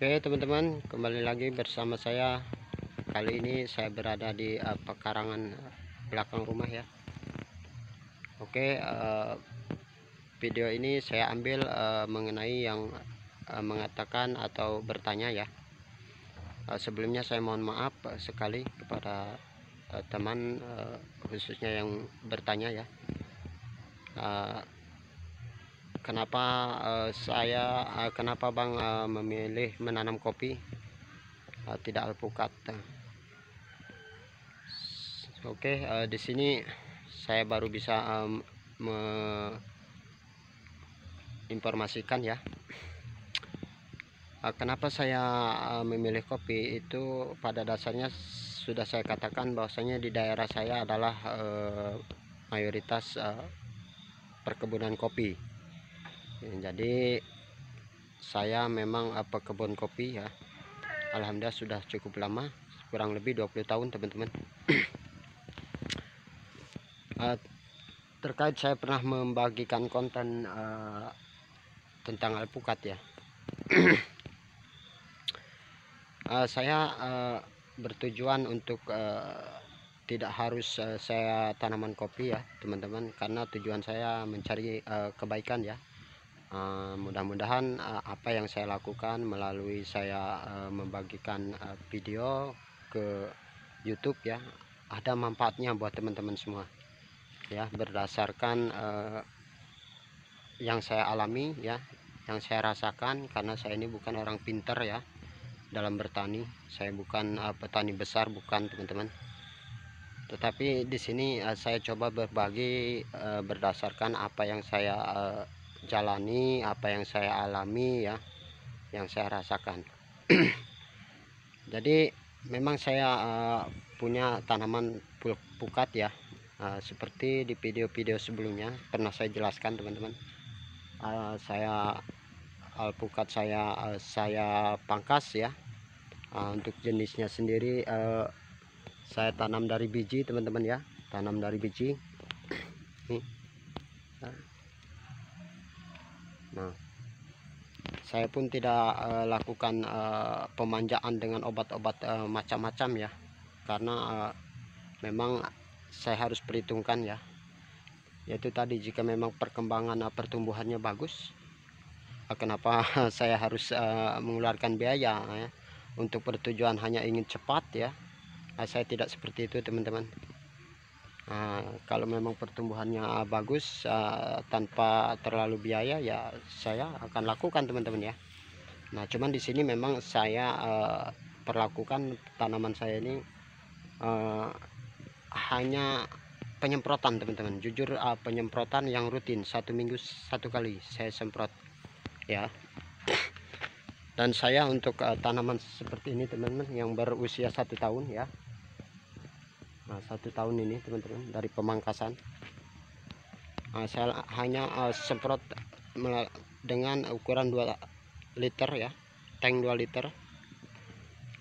Oke teman-teman, kembali lagi bersama saya. Kali ini saya berada di pekarangan belakang rumah ya. Oke, video ini saya ambil mengenai yang mengatakan atau bertanya ya. Sebelumnya saya mohon maaf sekali kepada teman khususnya yang bertanya ya. Kenapa Bang memilih menanam kopi, tidak alpukat? Oke, di sini saya baru bisa menginformasikan ya. Kenapa saya memilih kopi itu pada dasarnya sudah saya katakan bahwasanya di daerah saya adalah mayoritas perkebunan kopi. Jadi saya memang pekebun kopi ya. Alhamdulillah sudah cukup lama, kurang lebih 20 tahun teman-teman. Terkait saya pernah membagikan konten tentang alpukat ya. Saya bertujuan untuk tidak harus saya tanaman kopi ya teman-teman, karena tujuan saya mencari kebaikan ya. Mudah-mudahan apa yang saya lakukan melalui saya membagikan video ke YouTube ya, ada manfaatnya buat teman-teman semua ya, berdasarkan yang saya alami ya, yang saya rasakan. Karena saya ini bukan orang pintar ya dalam bertani, saya bukan petani besar, bukan teman-teman. Tetapi di sini saya coba berbagi berdasarkan apa yang saya jalani, apa yang saya alami ya, yang saya rasakan. Jadi memang saya punya tanaman pukat ya, seperti di video-video sebelumnya pernah saya jelaskan teman-teman. Saya alpukat saya pangkas ya. Untuk jenisnya sendiri saya tanam dari biji teman-teman ya, tanam dari biji nih. Nah, saya pun tidak lakukan pemanjaan dengan obat-obat macam-macam ya, karena memang saya harus perhitungkan ya, yaitu tadi, jika memang perkembangan pertumbuhannya bagus, kenapa saya harus mengeluarkan biaya ya, untuk bertujuan hanya ingin cepat ya. Saya tidak seperti itu teman-teman. Kalau memang pertumbuhannya bagus tanpa terlalu biaya ya, saya akan lakukan teman-teman ya. Nah, cuman di sini memang saya perlakukan tanaman saya ini hanya penyemprotan teman-teman. Jujur penyemprotan yang rutin, 1 minggu 1 kali saya semprot ya. Dan saya untuk tanaman seperti ini teman-teman yang berusia 1 tahun ya, 1 tahun ini teman-teman, dari pemangkasan saya hanya semprot dengan ukuran 2 liter ya, tank 2 liter.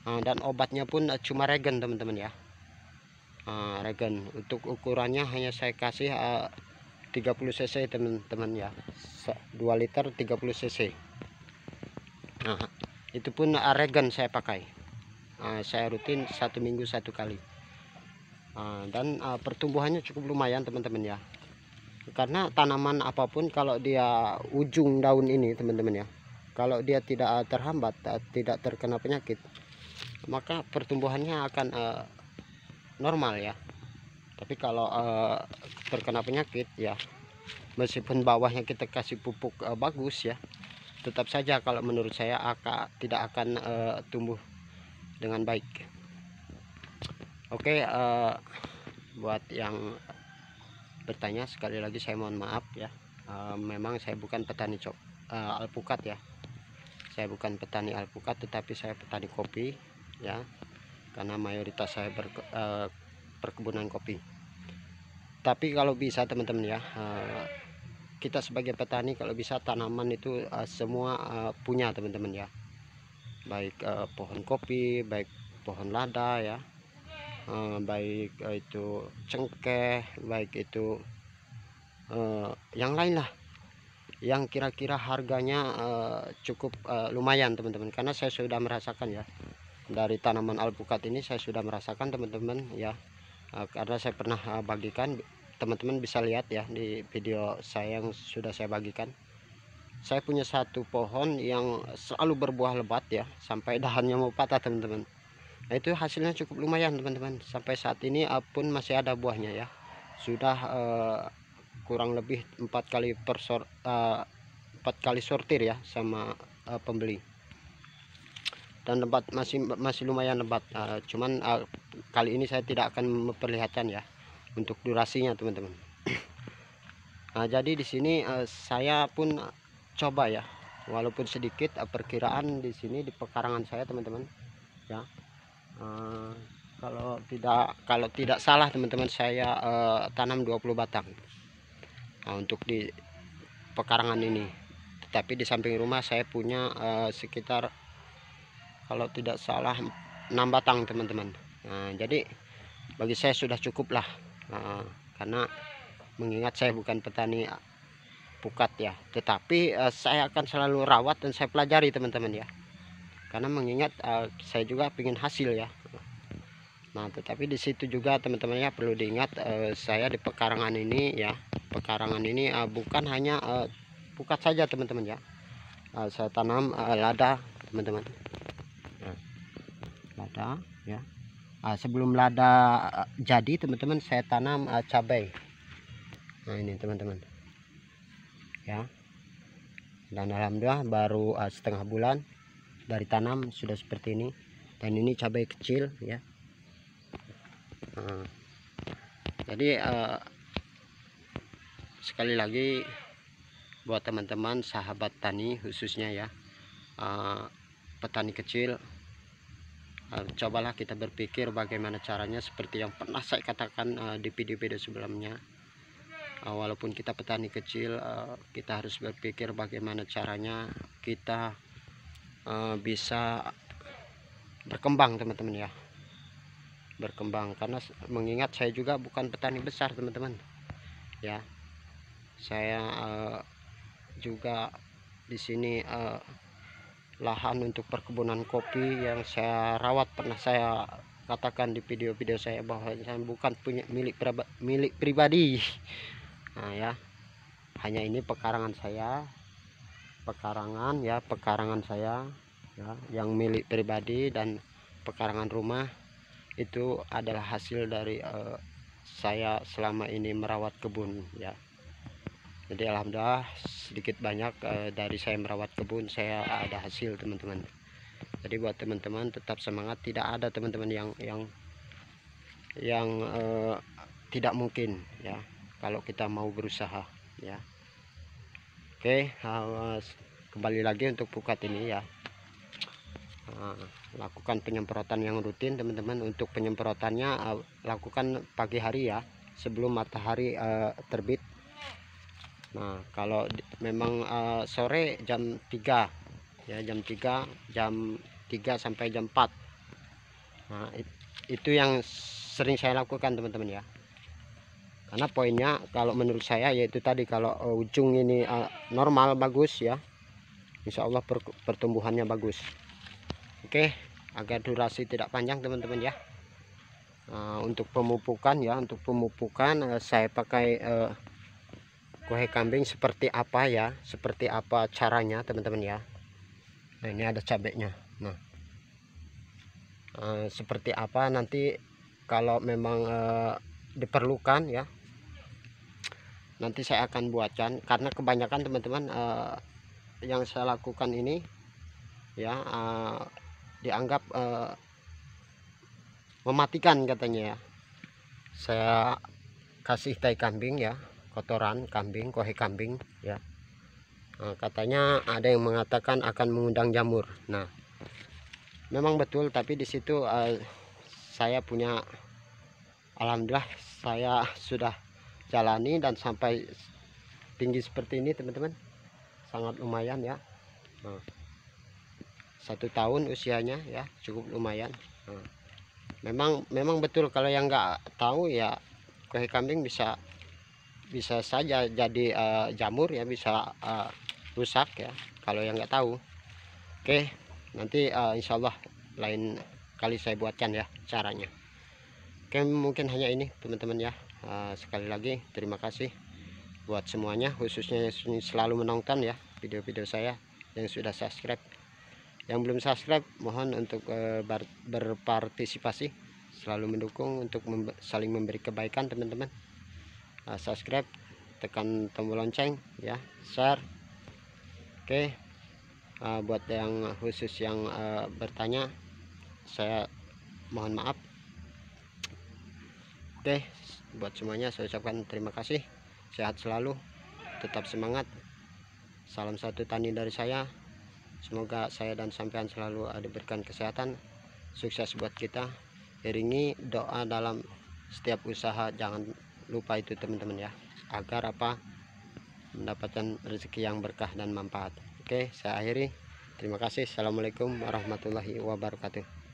Dan obatnya pun cuma regen teman-teman ya, regen. Untuk ukurannya hanya saya kasih 30 cc teman-teman ya, 2 liter 30 cc. Nah, itu pun regen saya pakai. Saya rutin 1 minggu 1 kali. Dan pertumbuhannya cukup lumayan teman-teman ya, karena tanaman apapun kalau dia ujung daun ini teman-teman ya, kalau dia tidak terhambat, tidak terkena penyakit, maka pertumbuhannya akan normal ya. Tapi kalau terkena penyakit ya, meskipun bawahnya kita kasih pupuk bagus ya, tetap saja kalau menurut saya tidak akan tumbuh dengan baik. Oke, buat yang bertanya, sekali lagi saya mohon maaf ya. Memang saya bukan petani alpukat ya, saya bukan petani alpukat, tetapi saya petani kopi ya, karena mayoritas saya perkebunan kopi. Tapi kalau bisa teman-teman ya, kita sebagai petani kalau bisa tanaman itu semua punya teman-teman ya, baik pohon kopi, baik pohon lada ya, baik itu cengkeh, baik itu yang lain lah. yang kira-kira harganya cukup lumayan teman-teman, karena saya sudah merasakan ya dari tanaman alpukat ini. Saya sudah merasakan teman-teman ya, karena saya pernah bagikan. Teman-teman bisa lihat ya di video saya yang sudah saya bagikan. Saya punya satu pohon yang selalu berbuah lebat ya, sampai dahannya mau patah teman-teman. Nah itu hasilnya cukup lumayan teman-teman. Sampai saat ini pun masih ada buahnya ya. Sudah kurang lebih 4 kali sortir ya sama pembeli. Dan lebat masih lumayan lebat. Cuman kali ini saya tidak akan memperlihatkan ya untuk durasinya teman-teman. Nah, jadi di sini saya pun coba ya, walaupun sedikit perkiraan di sini di pekarangan saya teman-teman ya. Kalau tidak salah teman-teman, saya tanam 20 batang untuk di pekarangan ini. Tetapi di samping rumah saya punya sekitar, kalau tidak salah, 6 batang teman-teman. Nah, jadi bagi saya sudah cukup lah, karena mengingat saya bukan petani pukat ya, tetapi saya akan selalu rawat dan saya pelajari teman-teman ya, karena mengingat saya juga ingin hasil ya. Nah tetapi di situ juga teman-teman ya, perlu diingat saya di pekarangan ini ya, pekarangan ini bukan hanya pukat saja teman-teman ya. Saya tanam lada teman-teman, lada ya. Sebelum lada jadi teman-teman, saya tanam cabai. Nah ini teman-teman ya, dan alhamdulillah baru setengah bulan dari tanam sudah seperti ini. Dan ini cabai kecil ya. Jadi sekali lagi buat teman-teman sahabat tani khususnya ya, petani kecil, cobalah kita berpikir bagaimana caranya, seperti yang pernah saya katakan di video-video sebelumnya. Walaupun kita petani kecil, kita harus berpikir bagaimana caranya kita bisa berkembang teman-teman ya, berkembang. Karena mengingat saya juga bukan petani besar teman-teman ya. Saya juga di sini lahan untuk perkebunan kopi yang saya rawat, pernah saya katakan di video-video saya bahwa saya bukan punya milik pribadi. Nah ya, hanya ini pekarangan saya, pekarangan saya ya, yang milik pribadi. Dan pekarangan rumah itu adalah hasil dari saya selama ini merawat kebun ya. Jadi alhamdulillah sedikit banyak dari saya merawat kebun saya ada hasil teman-teman. Jadi buat teman-teman tetap semangat, tidak ada teman-teman yang tidak mungkin ya kalau kita mau berusaha ya. Oke, kembali lagi untuk pukat ini ya. Lakukan penyemprotan yang rutin teman-teman. Untuk penyemprotannya lakukan pagi hari ya, sebelum matahari terbit. Nah kalau memang sore jam 3 ya, jam 3 sampai jam 4. Nah itu yang sering saya lakukan teman-teman ya. Karena poinnya kalau menurut saya yaitu tadi, kalau ujung ini normal bagus ya, insya Allah pertumbuhannya bagus. Oke, agar durasi tidak panjang teman-teman ya. Untuk pemupukan ya, saya pakai kuhe kambing. Seperti apa ya, seperti apa caranya teman-teman ya. Nah ini ada cabenya. Nah seperti apa nanti kalau memang diperlukan ya, nanti saya akan buatkan. Karena kebanyakan teman-teman yang saya lakukan ini ya dianggap mematikan katanya ya. Saya kasih tai kambing ya, kotoran kambing, kohe kambing ya. Katanya ada yang mengatakan akan mengundang jamur. Nah memang betul, tapi di situ saya punya, alhamdulillah saya sudah jalani dan sampai tinggi seperti ini teman-teman, sangat lumayan ya. 1 tahun usianya ya, cukup lumayan. Memang betul, kalau yang nggak tahu ya, kuhe kambing bisa bisa saja jadi jamur ya, bisa rusak ya kalau yang nggak tahu. Oke, nanti insya Allah lain kali saya buatkan ya caranya. Oke, mungkin hanya ini teman-teman ya. Sekali lagi terima kasih buat semuanya, khususnya yang selalu menonton ya video-video saya, yang sudah subscribe. Yang belum subscribe mohon untuk berpartisipasi, selalu mendukung untuk saling memberi kebaikan teman-teman. Subscribe, tekan tombol lonceng ya, share. Oke, buat yang khusus yang bertanya, saya mohon maaf. Oke, buat semuanya saya ucapkan terima kasih, sehat selalu, tetap semangat. Salam satu tani dari saya. Semoga saya dan sampean selalu diberikan kesehatan, sukses buat kita. Iringi doa dalam setiap usaha, jangan lupa itu teman-teman ya, agar mendapatkan rezeki yang berkah dan manfaat. Oke, saya akhiri. Terima kasih. Assalamualaikum warahmatullahi wabarakatuh.